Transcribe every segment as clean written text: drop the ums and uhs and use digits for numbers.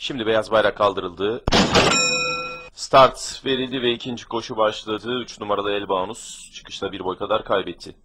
Şimdi beyaz bayrak kaldırıldı. Start verildi ve ikinci koşu başladı. 3 numaralı Elbanus çıkışta 1 boy kadar kaybetti.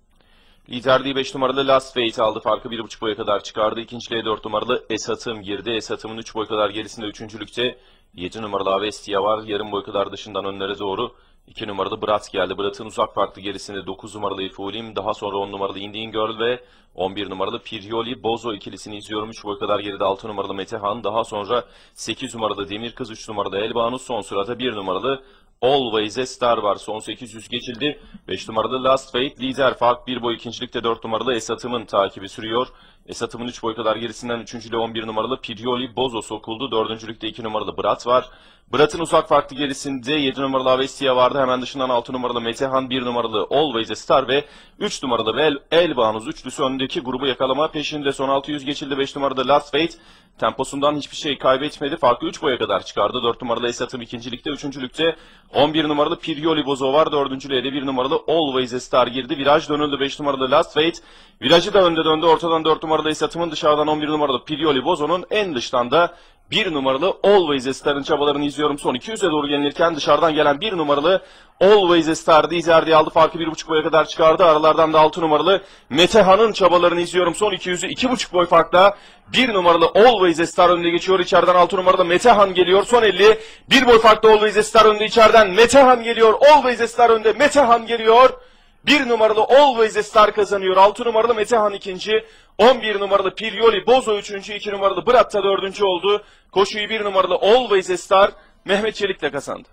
Liderliği 5 numaralı Last Fate aldı. Farkı 1,5 boya kadar çıkardı. İkinciliğe 4 numaralı Esat'ım girdi. Esat'ımın 3 boy kadar gerisinde üçüncülükte 7 numaralı Avestia var. Yarım boy kadar dışından önlere doğru 2 numaralı Brat geldi. Brat'ın uzak farklı gerisinde 9 numaralı Ifulim. Daha sonra 10 numaralı Indian Girl ve 11 numaralı Pirioli. Bozo ikilisini izliyorum. 3 boy kadar geride 6 numaralı Metehan. Daha sonra 8 numaralı Demir Kız, 3 numaralı Elbanus. Son sırada 1 numaralı Always a Star var. Son 800 geçildi. 5 numaralı Last Fate lider. Fark 1 boy, ikincilikte 4 numaralı Esat'ımın takibi sürüyor. Esat'ımın 3 boy kadar gerisinden 3. 11 numaralı Pirioli. Bozo sokuldu. 4. 2 numaralı Brat var. Brat'ın uzak farklı gerisinde 7 numaralı Avestia vardı. Hemen dışından 6 numaralı Metehan, 1 numaralı Always a Star ve 3 numaralı Elbanus üçlüsü öndeki grubu yakalama peşinde. Son 600 geçildi. 5 numaralı Last Fate temposundan hiçbir şey kaybetmedi. Farkı 3 boya kadar çıkardı. 4 numaralı Esat'ım ikincilikte, üçüncülükte 11 numaralı Pirioli Bozo var. 4. de 1 numaralı Always a Star girdi. Viraj dönüldü. 5 numaralı Last Fate virajı da önde döndü. Ortadan 4 numaralı Esat'ımın, dışarıdan 11 numaralı Pirioli Bozo'nun, en dıştan da 1 numaralı Always a Star'ın çabalarını izliyorum. Son 200'e doğru gelinirken dışarıdan gelen 1 numaralı Always a Star'dı. İzerdiği aldı. Farkı 1,5 boya kadar çıkardı. Aralardan da 6 numaralı Metehan'ın çabalarını izliyorum. Son 200'ü 2,5 boy farkla 1 numaralı Always a Star önde geçiyor. İçeriden 6 numaralı Metehan geliyor. Son 50. 1 boy farkla Always a Star önde. İçeriden Metehan geliyor. Always a Star önde. Metehan geliyor. 1 numaralı Always a Star kazanıyor. 6 numaralı Metehan ikinci. 11 numaralı Pirioli Bozo üçüncü. 2 numaralı Brat da dördüncü oldu. Koşuyu 1 numaralı Always a Star Mehmet Çelik'le kazandı.